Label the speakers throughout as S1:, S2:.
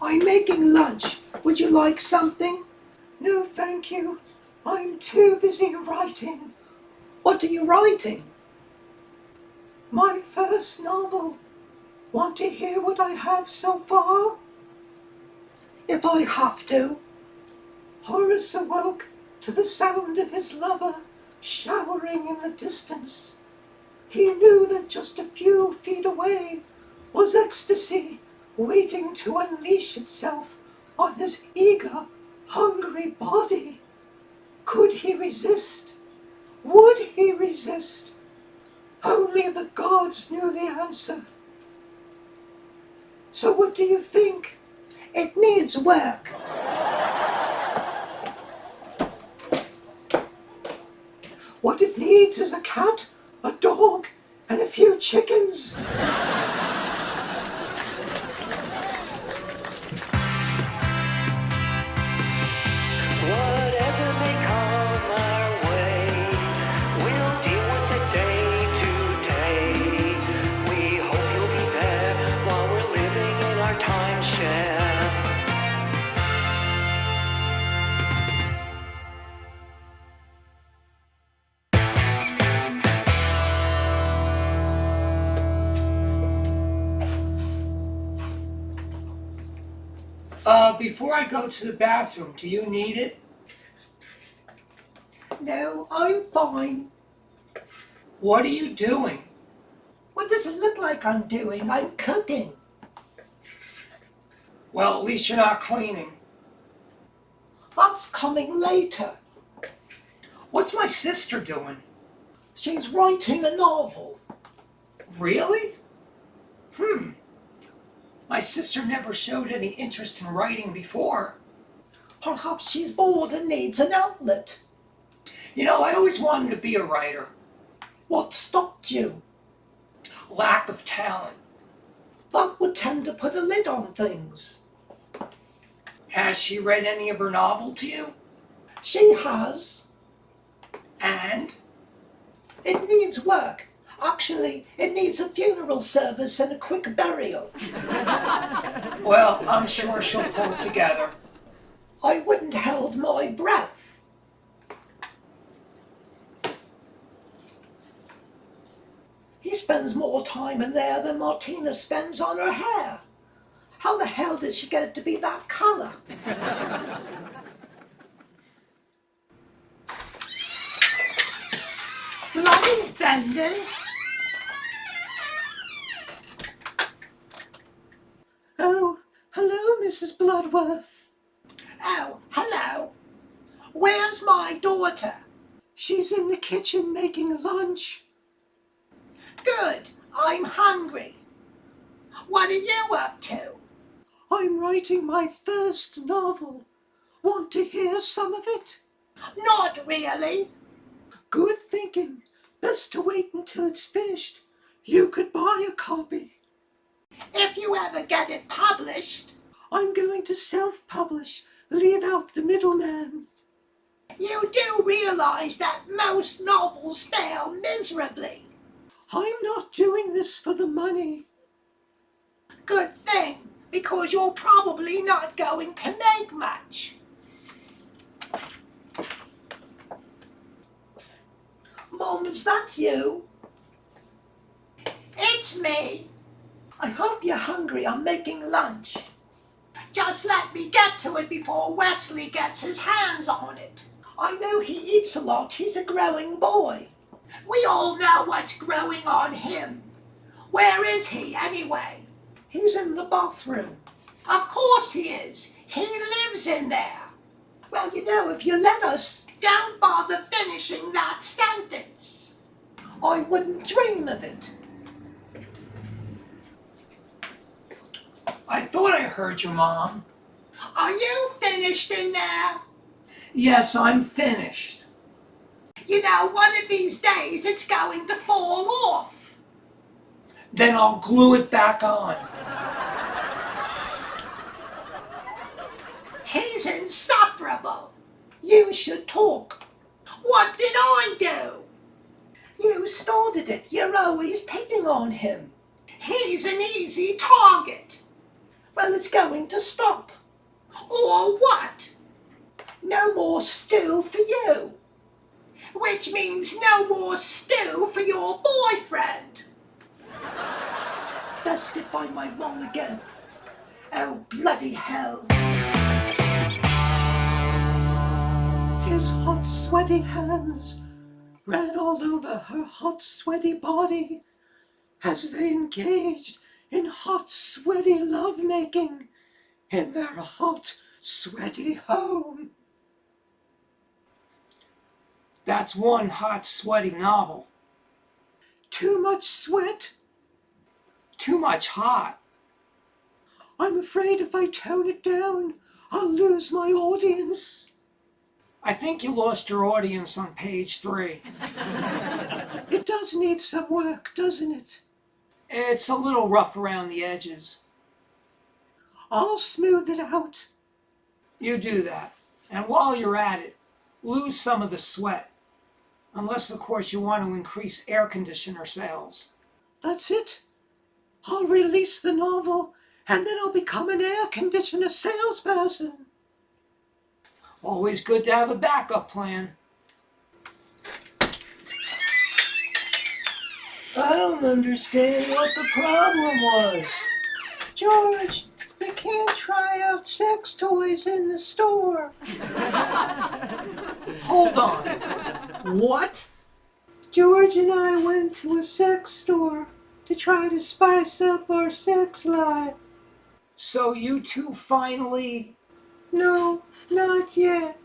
S1: I'm making lunch. Would you like something? No, thank you. I'm too busy writing. What are you writing? My first novel. Want to hear what I have so far? If I have to. Horace awoke to the sound of his lover showering in the distance. He knew that just a few feet away was ecstasy waiting to unleash itself on his eager, hungry body. Could he resist? Would he resist? Only the gods knew the answer. So what do you think? It needs work. What it needs is a cat, a dog, and a few chickens.
S2: Whatever may come our way, we'll deal with it day to day. We hope you'll be there while we're living in our timeshare.
S1: Before I go to the bathroom, do you need it? No, I'm fine. What are you doing? What does it look like I'm doing? I'm cooking. Well, at least you're not cleaning. That's coming later. What's my sister doing? She's writing a novel. Really? My sister never showed any interest in writing before. Perhaps she's bored and needs an outlet. You know, I always wanted to be a writer. What stopped you? Lack of talent. That would tend to put a lid on things. Has she read any of her novel to you? She has. And? It needs work. Actually, it needs a funeral service and a quick burial. Well, I'm sure she'll pull it together. I wouldn't hold my breath. He spends more time in there than Martina spends on her hair. How the hell did she get it to be that color? Bloody vendors! Oh, hello, Mrs. Bloodworth. Oh, hello. Where's my daughter? She's in the kitchen making lunch. Good, I'm hungry. What are you up to? I'm writing my first novel. Want to hear some of it? Not really. Good thinking. Best to wait until it's finished. You could buy a copy. If you ever get it published. I'm going to self-publish. Leave out the middleman. You do realize that most novels fail miserably. I'm not doing this for the money. Good thing, because you're probably not going to make much. Mom, is that you? It's me. I hope you're hungry. I'm making lunch. Just let me get to it before Wesley gets his hands on it. I know he eats a lot. He's a growing boy. We all know what's growing on him. Where is he, anyway? He's in the bathroom. Of course he is. He lives in there. Well, you know, if you let us, don't bother finishing that sentence. I wouldn't dream of it. I thought I heard you, Mom. Are you finished in there? Yes, I'm finished. You know, one of these days it's going to fall off. Then I'll glue it back on. He's insufferable. You should talk. What did I do? You started it. You're always picking on him. He's an easy target. Well, it's going to stop. Or what? No more stew for you. Which means no more stew for your boyfriend. Bested by my mom again. Oh, bloody hell. His hot, sweaty hands ran all over her hot, sweaty body as they engaged in hot, sweaty lovemaking in their hot, sweaty home.
S3: That's one hot, sweaty novel.
S1: Too much sweat?
S3: Too much hot.
S1: I'm afraid if I tone it down, I'll lose my audience.
S3: I think you lost your audience on page 3.
S1: It does need some work, doesn't it?
S3: It's a little rough around the edges.
S1: I'll smooth it out.
S3: You do that. And while you're at it, lose some of the sweat. Unless, of course, you want to increase air conditioner sales.
S1: That's it. I'll release the novel, and then I'll become an air conditioner salesperson.
S3: Always good to have a backup plan.
S1: I don't understand what the problem was. George, we can't try out sex toys in the store.
S3: Hold on. What?
S1: George and I went to a sex store to try to spice up our sex life.
S3: So you two finally...
S1: No, not yet.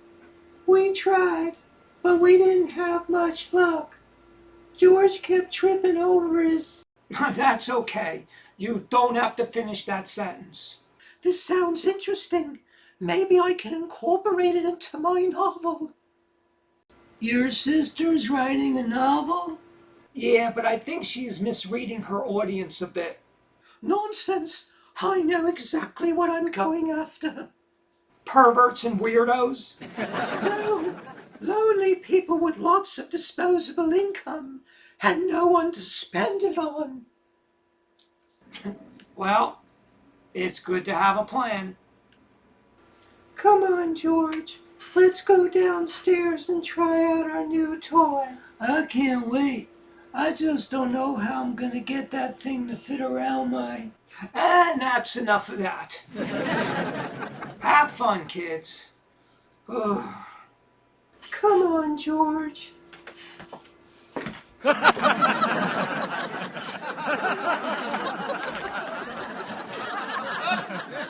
S1: We tried, but we didn't have much luck. George kept tripping over his...
S3: That's okay. You don't have to finish that sentence.
S1: This sounds interesting. Maybe I can incorporate it into my novel. Your sister's writing a novel?
S3: Yeah, but I think she's misreading her audience a bit.
S1: Nonsense. I know exactly what I'm going after.
S3: Perverts and weirdos?
S1: No, lonely people with lots of disposable income and no one to spend it on.
S3: Well, it's good to have a plan.
S1: Come on, George. Let's go downstairs and try out our new toy. I can't wait. I just don't know how I'm gonna get that thing to fit around my...
S3: And that's enough of that. Have fun, kids.
S1: Come on, George.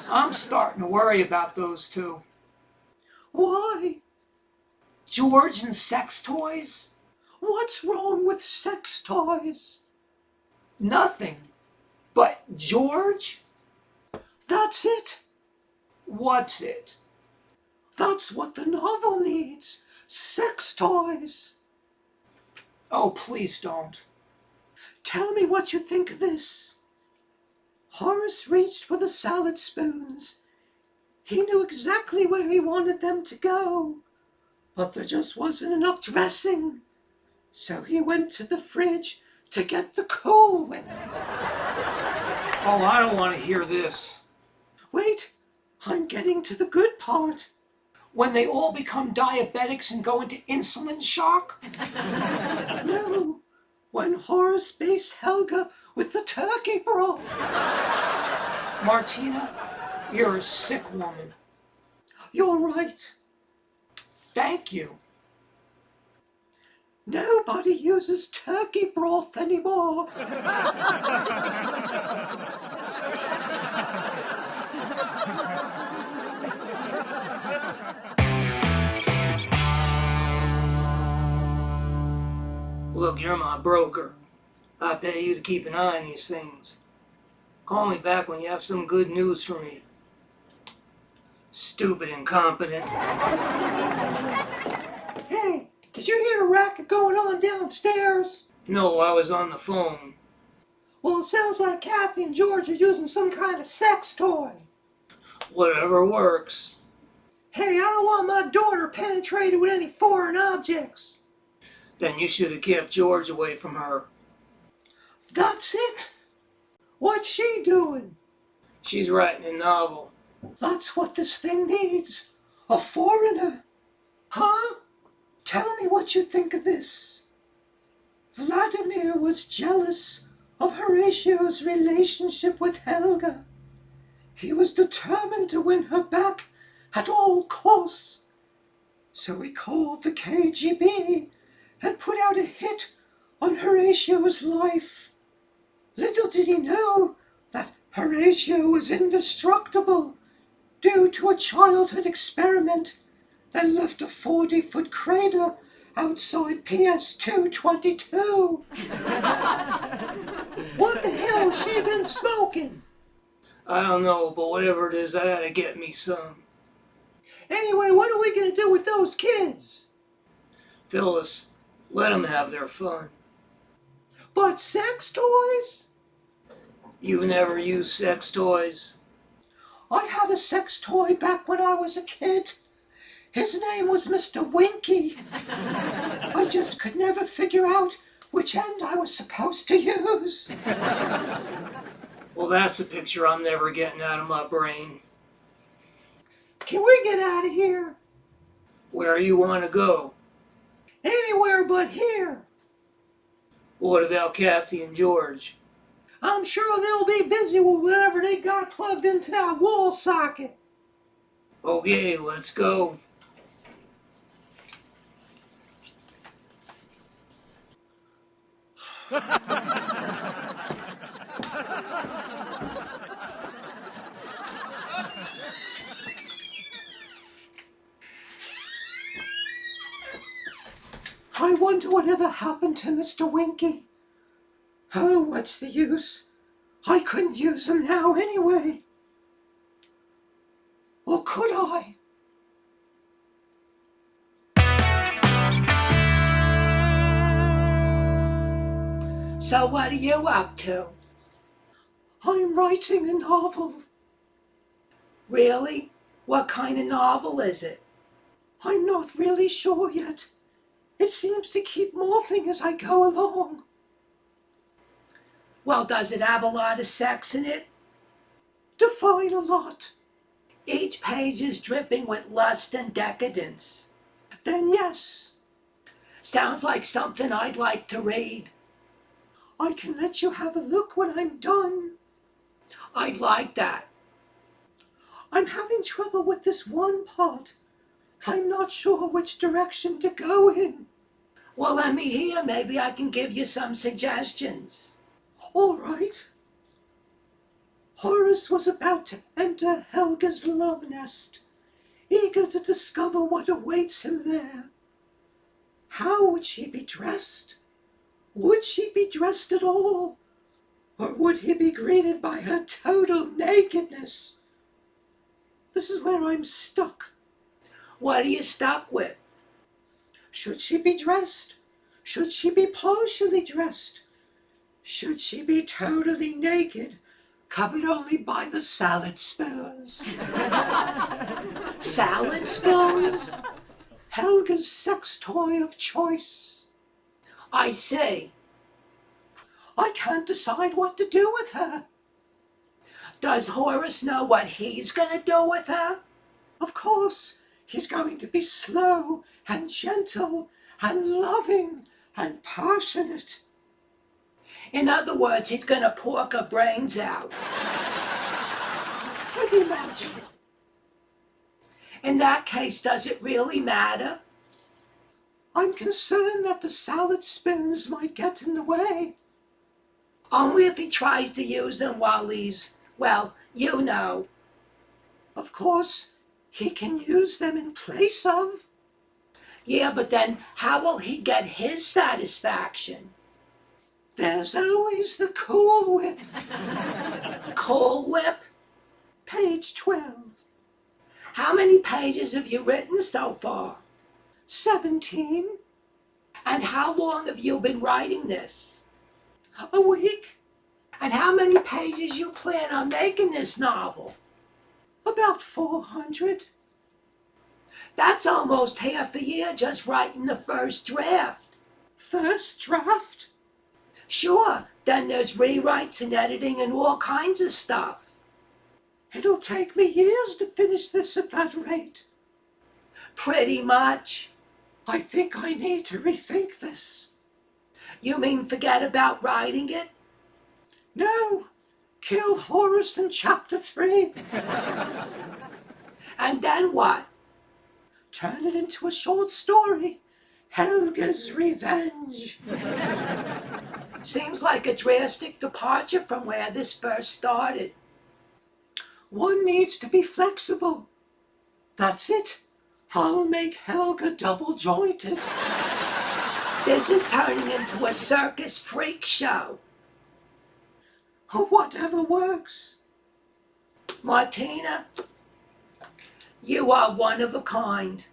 S3: I'm starting to worry about those two.
S1: Why?
S3: George and sex toys?
S1: What's wrong with sex toys?
S3: Nothing. But George?
S1: That's it.
S3: What's it?
S1: That's what the novel needs. Sex toys.
S3: Oh, please don't.
S1: Tell me what you think of this. Horace reached for the salad spoons. He knew exactly where he wanted them to go, but there just wasn't enough dressing. So he went to the fridge to get the Cool Whip.
S3: Oh, I don't want to hear this.
S1: Wait, I'm getting to the good part.
S3: When they all become diabetics and go into insulin shock?
S1: No, when Horace based Helga with the turkey broth.
S3: Martina, you're a sick woman.
S1: You're right.
S3: Thank you.
S1: Nobody uses turkey broth anymore.
S4: Look, you're my broker. I pay you to keep an eye on these things. Call me back when you have some good news for me. Stupid incompetent.
S1: Hey, did you hear the racket going on downstairs?
S4: No, I was on the phone.
S1: Well, it sounds like Kathy and George are using some kind of sex toy.
S4: Whatever works.
S1: Hey, I don't want my daughter penetrated with any foreign objects.
S4: Then you should have kept George away from her.
S1: That's it. What's she doing?
S4: She's writing a novel.
S1: That's what this thing needs. A foreigner. Huh? Tell me what you think of this. Vladimir was jealous of Horatio's relationship with Helga. He was determined to win her back at all costs. So he called the KGB and put out a hit on Horatio's life. Little did he know that Horatio was indestructible due to a childhood experiment that left a 40-foot crater outside PS222. What the hell has she been smoking?
S4: I don't know, but whatever it is, I gotta get me some.
S1: Anyway, what are we going to do with those kids?
S4: Phyllis, let them have their fun.
S1: But sex toys?
S4: You've never used sex toys?
S1: I had a sex toy back when I was a kid. His name was Mr. Winky. I just could never figure out which end I was supposed to use.
S4: Well, that's a picture I'm never getting out of my brain.
S1: Can we get out of here?
S4: Where you want to go?
S1: Anywhere but here.
S4: What about Kathy and George?
S1: I'm sure they'll be busy with whatever they got plugged into that wall socket.
S4: Okay, let's go.
S1: I wonder whatever happened to Mr. Winky. Oh, what's the use? I couldn't use him now anyway. Or could I?
S3: So what are you up to?
S1: I'm writing a novel.
S3: Really? What kind of novel is it?
S1: I'm not really sure yet. It seems to keep morphing as I go along.
S3: Well, does it have a lot of sex in it?
S1: Define a lot.
S3: Each page is dripping with lust and decadence.
S1: Then yes,
S3: Sounds like something I'd like to read.
S1: I can let you have a look when I'm done.
S3: I'd like that.
S1: I'm having trouble with this one part. I'm not sure which direction to go in.
S3: Well, let me hear. Maybe I can give you some suggestions.
S1: All right. Horace was about to enter Helga's love nest, eager to discover what awaits him there. How would she be dressed? Would she be dressed at all? Or would he be greeted by her total nakedness? This is where I'm stuck.
S3: What are you stuck with?
S1: Should she be dressed? Should she be partially dressed? Should she be totally naked, covered only by the salad spoons?
S3: Salad spoons?
S1: Helga's sex toy of choice.
S3: I see.
S1: I can't decide what to do with her.
S3: Does Horace know what he's gonna do with her?
S1: Of course, he's going to be slow and gentle and loving and passionate.
S3: In other words, he's gonna pork her brains out.
S1: Pretty much.
S3: In that case, does it really matter?
S1: I'm concerned that the salad spoons might get in the way.
S3: Only if he tries to use them while he's, well, you know.
S1: Of course, he can use them in place of.
S3: Yeah, but then how will he get his satisfaction?
S1: There's always the Cool Whip.
S3: Cool Whip?
S1: Page 12.
S3: How many pages have you written so far?
S1: 17.
S3: And how long have you been writing this?
S1: A week.
S3: And how many pages you plan on making this novel?
S1: About 400.
S3: That's almost half a year just writing the first draft.
S1: First draft?
S3: Sure,
S4: Then there's rewrites and editing and all kinds of stuff.
S1: It'll take me years to finish this at that rate.
S4: Pretty much.
S1: I think I need to rethink this.
S4: You mean forget about writing it?
S1: No, kill Horace in chapter 3.
S4: And then what?
S1: Turn it into a short story. Helga's Revenge.
S4: Seems like a drastic departure from where this first started.
S1: One needs to be flexible. That's it. I'll make Helga double-jointed.
S4: This is turning into a circus freak show.
S1: Whatever works.
S4: Martina, you are one of a kind.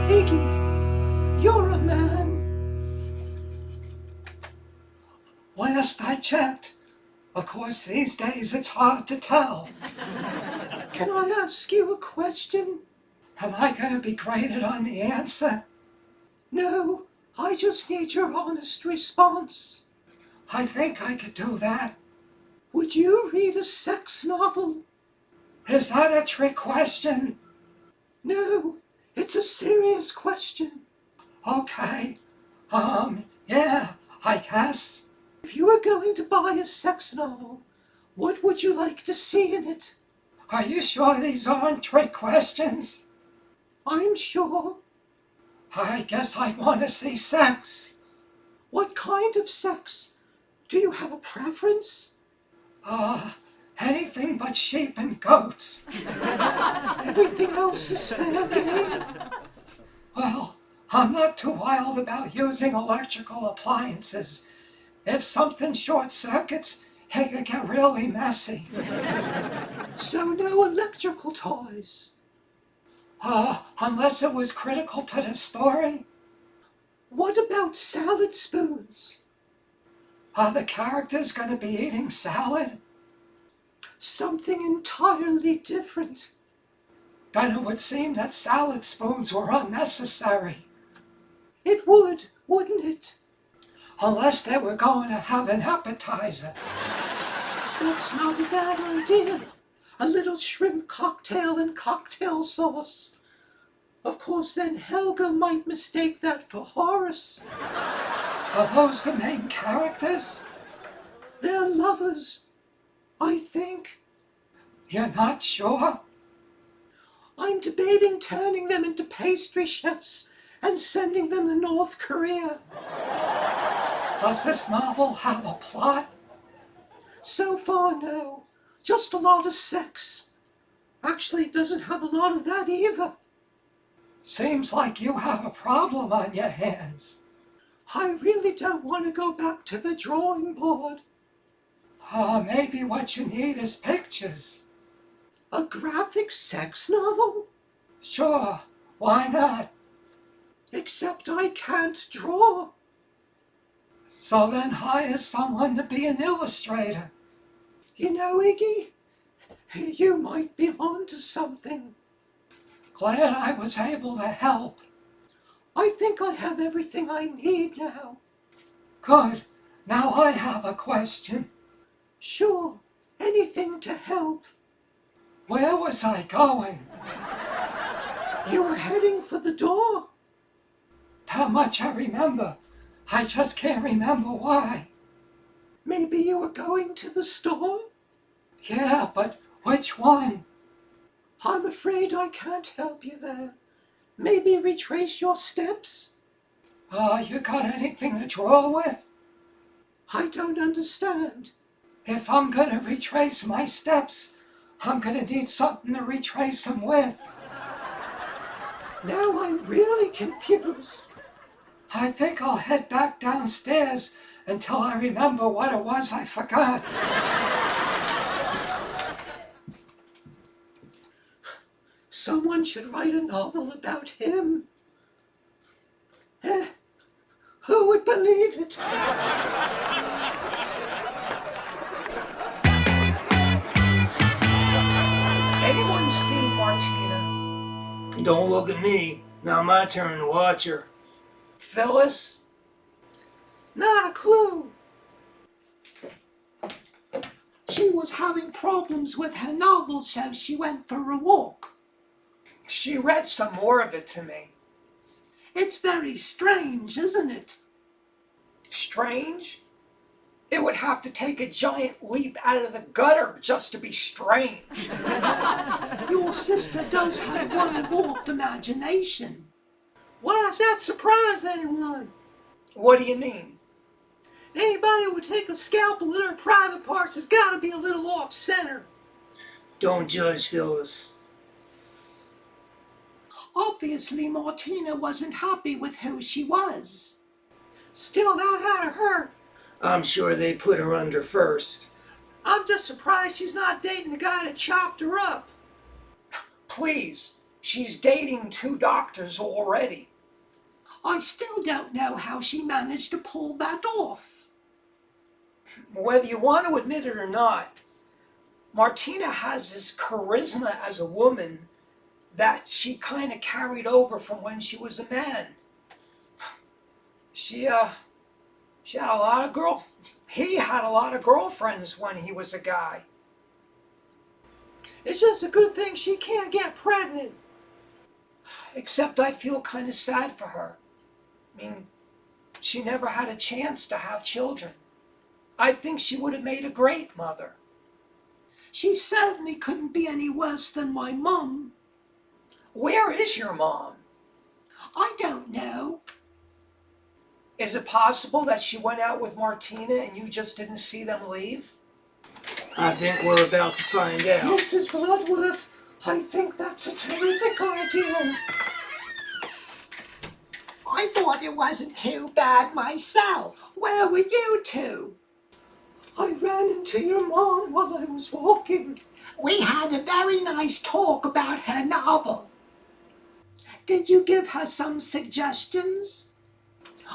S1: Iggy, you're a man. Last I checked. Of course, these days it's hard to tell. Can I ask you a question? Am I going to be graded on the answer? No, I just need your honest response. I think I could do that. Would you read a sex novel? Is that a trick question? No, it's a serious question. Okay, yeah, I guess. If you were going to buy a sex novel, what would you like to see in it? Are you sure these aren't trick questions? I'm sure. I guess I'd want to see sex. What kind of sex? Do you have a preference? Anything but sheep and goats. Everything else is fair game. Well, I'm not too wild about using electrical appliances. If something short circuits, it could get really messy. So no electrical toys? Unless it was critical to the story. What about salad spoons? Are the characters going to be eating salad? Something entirely different. Then it would seem that salad spoons were unnecessary. It would, wouldn't it? Unless they were going to have an appetizer. That's not a bad idea. A little shrimp cocktail and cocktail sauce. Of course, then Helga might mistake that for Horace. Are those the main characters? They're lovers, I think. You're not sure? I'm debating turning them into pastry chefs and sending them to North Korea. Does this novel have a plot? So far, no. Just a lot of sex. Actually, it doesn't have a lot of that either. Seems like you have a problem on your hands. I really don't want to go back to the drawing board. Maybe what you need is pictures. A graphic sex novel? Sure, why not? Except I can't draw. So then hire someone to be an illustrator. You know, Iggy, you might be onto something. Glad I was able to help. I think I have everything I need now. Good. Now I have a question. Sure. Anything to help. Where was I going? You were heading for the door. How much I remember. I just can't remember why. Maybe you were going to the store? Yeah, but which one? I'm afraid I can't help you there. Maybe retrace your steps? You got anything to draw with? I don't understand. If I'm gonna retrace my steps, I'm gonna need something to retrace them with. Now I'm really confused. I think I'll head back downstairs until I remember what it was I forgot. Someone should write a novel about him. Who would believe it?
S4: Anyone seen Martina?
S3: Don't look at me. Now my turn to watch her. Phyllis?
S1: Not a clue. She was having problems with her novel, so she went for a walk.
S3: She read some more of it to me.
S1: It's very strange, isn't it?
S3: Strange? It would have to take a giant leap out of the gutter just to be strange.
S1: Your sister does have one warped imagination.
S3: Why does that surprise anyone? What do you mean?
S1: Anybody who would take a scalpel at her private parts has got to be a little off-center.
S4: Don't judge, Phyllis.
S1: Obviously, Martina wasn't happy with who she was.
S3: Still, that had to hurt.
S4: I'm sure they put her under first.
S3: I'm just surprised she's not dating the guy that chopped her up. Please, she's dating 2 doctors already.
S1: I still don't know how she managed to pull that off.
S3: Whether you want to admit it or not, Martina has this charisma as a woman that she kind of carried over from when she was a man. She had a lot of he had a lot of girlfriends when he was a guy.
S1: It's just a good thing she can't get pregnant.
S3: Except I feel kind of sad for her. I mean, she never had a chance to have children. I think she would have made a great mother.
S1: She certainly couldn't be any worse than my mum.
S3: Where is your mom?
S1: I don't know.
S3: Is it possible that she went out with Martina and you just didn't see them leave?
S4: I think we're about to find out.
S1: Mrs. Bloodworth, I think that's a terrific idea. I thought it wasn't too bad myself. Where were you two? I ran into your mom while I was walking. We had a very nice talk about her novel. Did you give her some suggestions?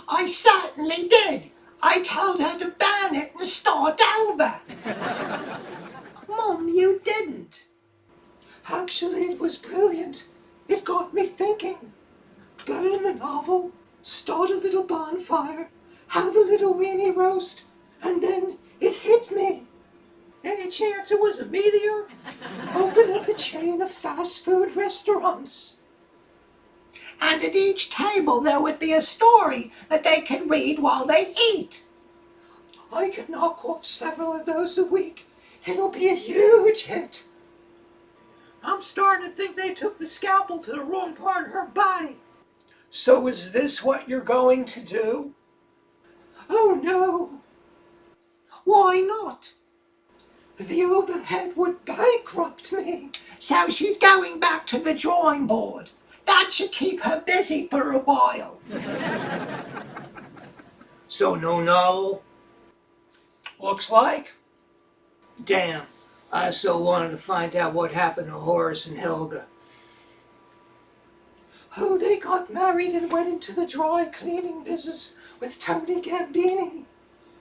S1: I certainly did. I told her to ban it and start over. Mom, you didn't. Actually, it was brilliant. It got me thinking. Burn the novel, start a little bonfire, have a little weenie roast, and then it hit me. Any chance it was a meteor? Open up a chain of fast food restaurants. And at each table there would be a story that they could read while they eat. I could knock off several of those a week. It'll be a huge hit. I'm starting to think they took the scalpel to the wrong part of her body.
S3: So is this what you're going to do?
S1: Oh no. Why not? The overhead would bankrupt me. So she's going back to the drawing board. That should keep her busy for a while.
S4: So no novel?
S3: Looks like.
S4: Damn, I so wanted to find out what happened to Horace and Helga.
S1: Oh, they got married and went into the dry cleaning business with Tony Gambini.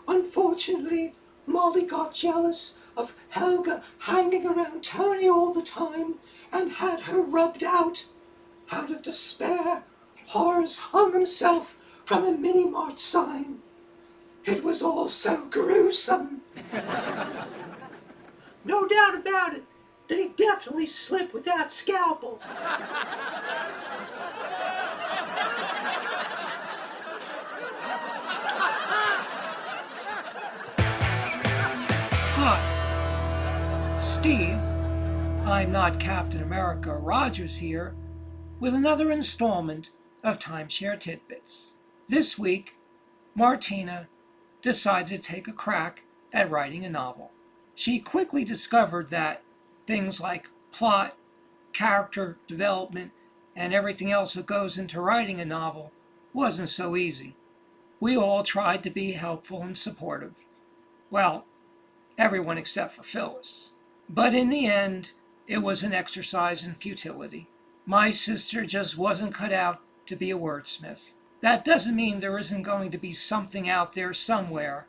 S1: Unfortunately, Molly got jealous of Helga hanging around Tony all the time and had her rubbed out. Out of despair, Horace hung himself from a mini-mart sign. It was all so gruesome. No doubt about it, they definitely slipped with that scalpel.
S3: Hi, Steve. I'm not Captain America Rogers here, with another installment of Timeshare Tidbits. This week, Martina decided to take a crack at writing a novel. She quickly discovered that things like plot, character development, and everything else that goes into writing a novel wasn't so easy. We all tried to be helpful and supportive. Well, everyone except for Phyllis. But in the end, it was an exercise in futility. My sister just wasn't cut out to be a wordsmith. That doesn't mean there isn't going to be something out there somewhere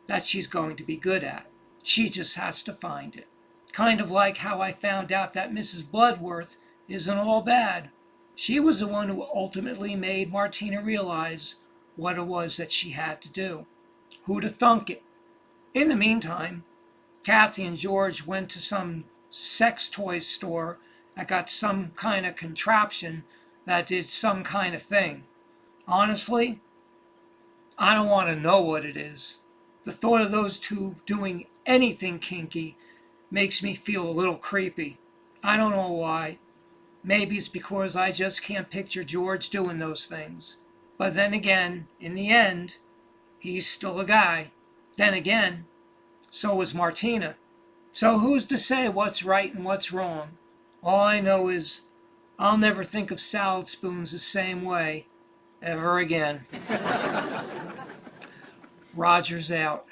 S3: that she's going to be good at. She just has to find it. Kind of like how I found out that Mrs. Bloodworth isn't all bad. She was the one who ultimately made Martina realize what it was that she had to do. Who'd have thunk it? In the meantime, Kathy and George went to some sex toy store that got some kind of contraption that did some kind of thing. Honestly, I don't want to know what it is. The thought of those two doing anything kinky makes me feel a little creepy. I don't know why. Maybe it's because I just can't picture George doing those things. But then again, in the end, he's still a guy. Then again, so is Martina. So who's to say what's right and what's wrong? All I know is I'll never think of salad spoons the same way ever again. Roger's out.